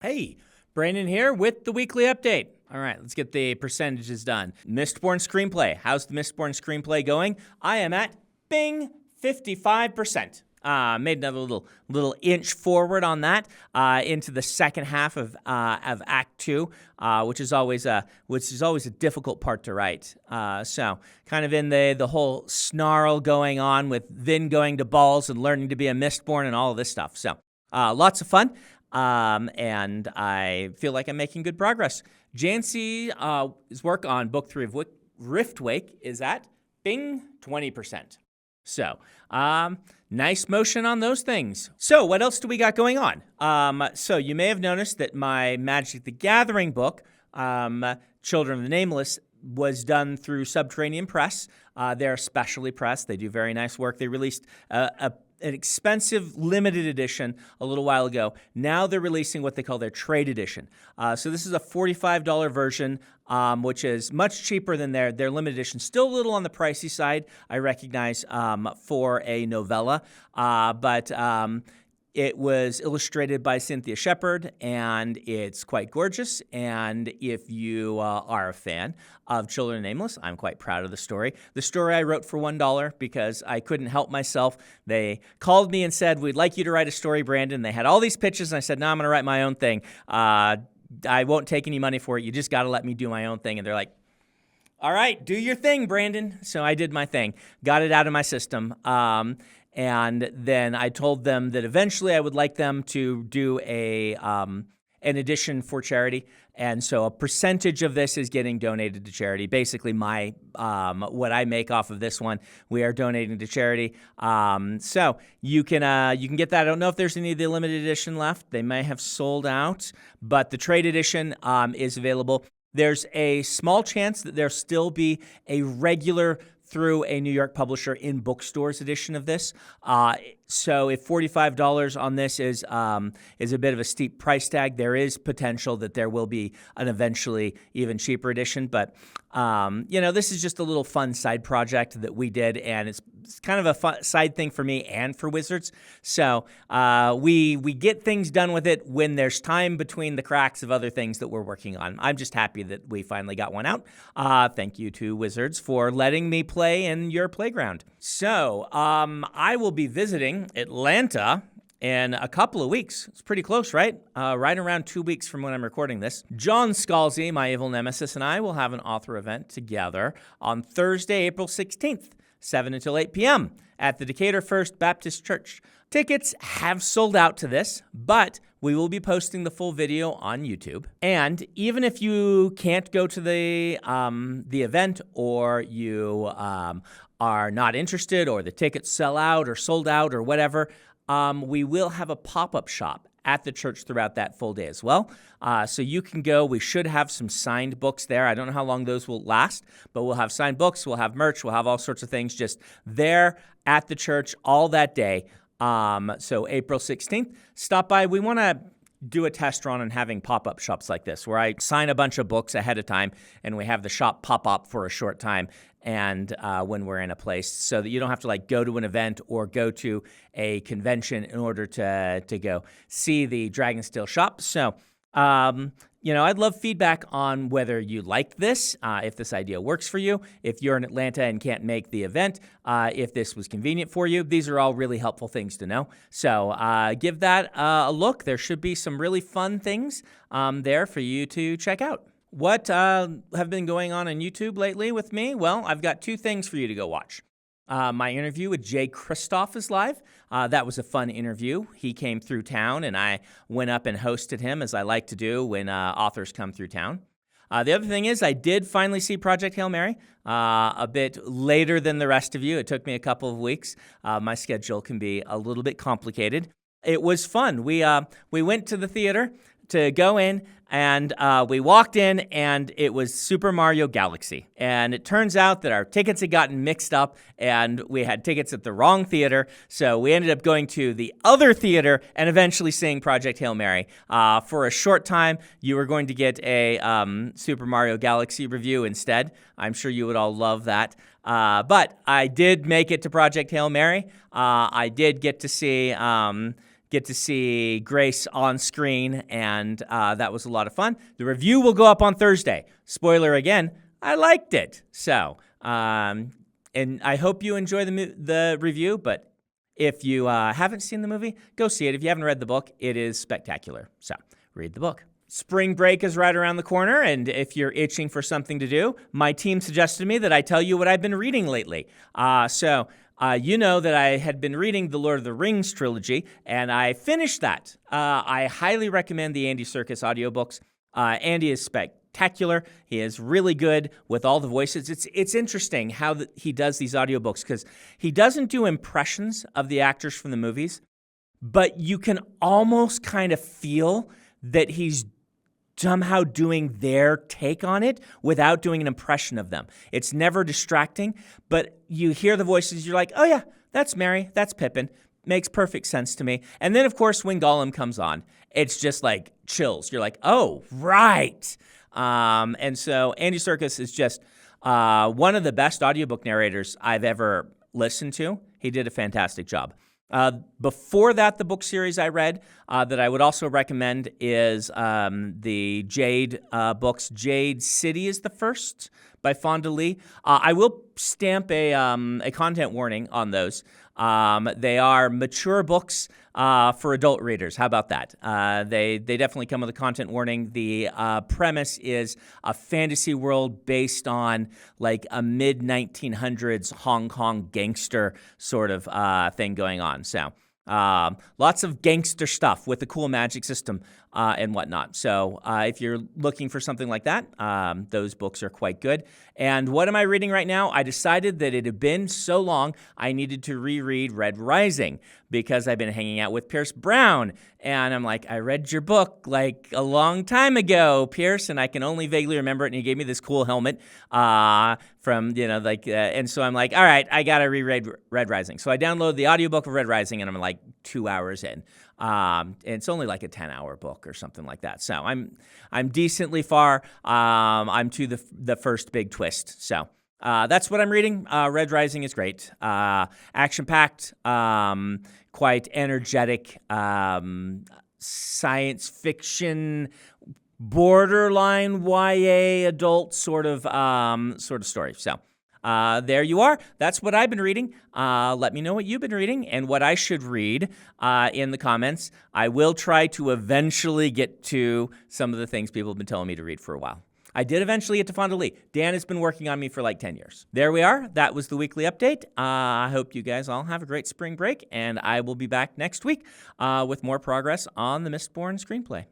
Hey, Brandon here with the weekly update. All right, let's get the percentages done. Mistborn screenplay. How's the Mistborn screenplay going? I am at, bing, 55%. Made another little inch forward on that into the second half of Act 2, which is always a difficult part to write. So kind of in the whole snarl going on with Vin going to balls and learning to be a Mistborn and all of this stuff. So lots of fun. And I feel like I'm making good progress. Jancy's work on Book 3 of Riftwake is at, bing, 20%. So, nice motion on those things. So, what else do we got going on? So you may have noticed that my Magic the Gathering book, Children of the Nameless, was done through Subterranean Press. They're specially pressed. They do very nice work. They released an expensive limited edition a little while ago. Now they're releasing what they call their trade edition. So this is a $45 version, which is much cheaper than their limited edition. Still a little on the pricey side, I recognize, for a novella, but it was illustrated by Cynthia Shepard, and it's quite gorgeous. And if you are a fan of Children of Nameless, I'm quite proud of the story. The story I wrote for $1 because I couldn't help myself. They called me and said, "We'd like you to write a story, Brandon." They had all these pitches, and I said, "No, I'm going to write my own thing. I won't take any money for it. You just got to let me do my own thing." And they're like, "All right, do your thing, Brandon." So I did my thing, got it out of my system. And then I told them that eventually I would like them to do an edition for charity. And so a percentage of this is getting donated to charity. Basically, my what I make off of this one, we are donating to charity. So you can get that. I don't know if there's any of the limited edition left. They may have sold out, but the trade edition is available. There's a small chance that there'll still be a regular through a New York publisher in bookstores edition of this. So if $45 on this is a bit of a steep price tag, there is potential that there will be an eventually even cheaper edition. But this is just a little fun side project that we did, and it's kind of a fun side thing for me and for Wizards. So we get things done with it when there's time between the cracks of other things that we're working on. I'm just happy that we finally got one out. Thank you to Wizards for letting me play in your playground. So I will be visiting Atlanta in a couple of weeks. It's pretty close, right? Right around 2 weeks from when I'm recording this. John Scalzi, my evil nemesis, and I will have an author event together on Thursday, April 16th, 7 until 8 p.m. at the Decatur First Baptist Church. Tickets have sold out to this, but we will be posting the full video on YouTube. And even if you can't go to the event, or you are not interested, or the tickets sell out or sold out or whatever, we will have a pop-up shop at the church throughout that full day as well. So you can go. We should have some signed books there. I don't know how long those will last, but we'll have signed books, we'll have merch, we'll have all sorts of things just there at the church all that day. So April 16th, stop by. We want to do a test run on having pop-up shops like this, where I sign a bunch of books ahead of time and we have the shop pop up for a short time, and when we're in a place, so that you don't have to go to an event or go to a convention in order to go see the Dragonsteel shop. So I'd love feedback on whether you like this, if this idea works for you, if you're in Atlanta and can't make the event, if this was convenient for you. These are all really helpful things to know. So give that a look. There should be some really fun things there for you to check out. What have been going on YouTube lately with me? Well, I've got two things for you to go watch. My interview with Jay Kristoff is live. That was a fun interview. He came through town, and I went up and hosted him, as I like to do when authors come through town. The other thing is I did finally see Project Hail Mary a bit later than the rest of you. It took me a couple of weeks. My schedule can be a little bit complicated. It was fun. We went to the theater to go in, and we walked in, and it was Super Mario Galaxy. And it turns out that our tickets had gotten mixed up, and we had tickets at the wrong theater, so we ended up going to the other theater and eventually seeing Project Hail Mary. For a short time, you were going to get a Super Mario Galaxy review instead. I'm sure you would all love that. But I did make it to Project Hail Mary. I did get to see get to see Grace on screen, and that was a lot of fun. The review will go up on Thursday. Spoiler again, I liked it. So, and I hope you enjoy the review, but if you haven't seen the movie, go see it. If you haven't read the book, it is spectacular. So, read the book. Spring break is right around the corner, and if you're itching for something to do, my team suggested to me that I tell you what I've been reading lately. You know that I had been reading the Lord of the Rings trilogy, and I finished that. I highly recommend the Andy Serkis audiobooks. Andy is spectacular. He is really good with all the voices. It's interesting how he does these audiobooks, because he doesn't do impressions of the actors from the movies, but you can almost kind of feel that he's somehow doing their take on it without doing an impression of them. It's never distracting, but you hear the voices, you're like, oh yeah, that's Merry, that's Pippin. Makes perfect sense to me. And then, of course, when Gollum comes on, it's just like chills. You're like, oh, right. And so Andy Serkis is just one of the best audiobook narrators I've ever listened to. He did a fantastic job. Before that, the book series I read that I would also recommend is the Jade books. Jade City is the first by Fonda Lee. I will stamp a content warning on those. They are mature books for adult readers. How about that? They definitely come with a content warning. The premise is a fantasy world based on like a mid-1900s Hong Kong gangster sort of thing going on. So lots of gangster stuff with a cool magic system and whatnot. So if you're looking for something like that, those books are quite good. And what am I reading right now? I decided that it had been so long, I needed to reread Red Rising because I've been hanging out with Pierce Brown. And I'm like, I read your book like a long time ago, Pierce, and I can only vaguely remember it. And he gave me this cool helmet from, and so I'm like, all right, I got to reread Red Rising. So I downloaded the audiobook of Red Rising, and I'm like 2 hours in. And it's only like a 10-hour book or something like that. So I'm decently far. I'm to the first big twist. So that's what I'm reading. Red Rising is great. Action-packed, quite energetic, science fiction, borderline YA adult sort of story. So there you are. That's what I've been reading. Let me know what you've been reading and what I should read in the comments. I will try to eventually get to some of the things people have been telling me to read for a while. I did eventually get to Fonda Lee. Dan has been working on me for like 10 years. There we are. That was the weekly update. I hope you guys all have a great spring break, and I will be back next week with more progress on the Mistborn screenplay.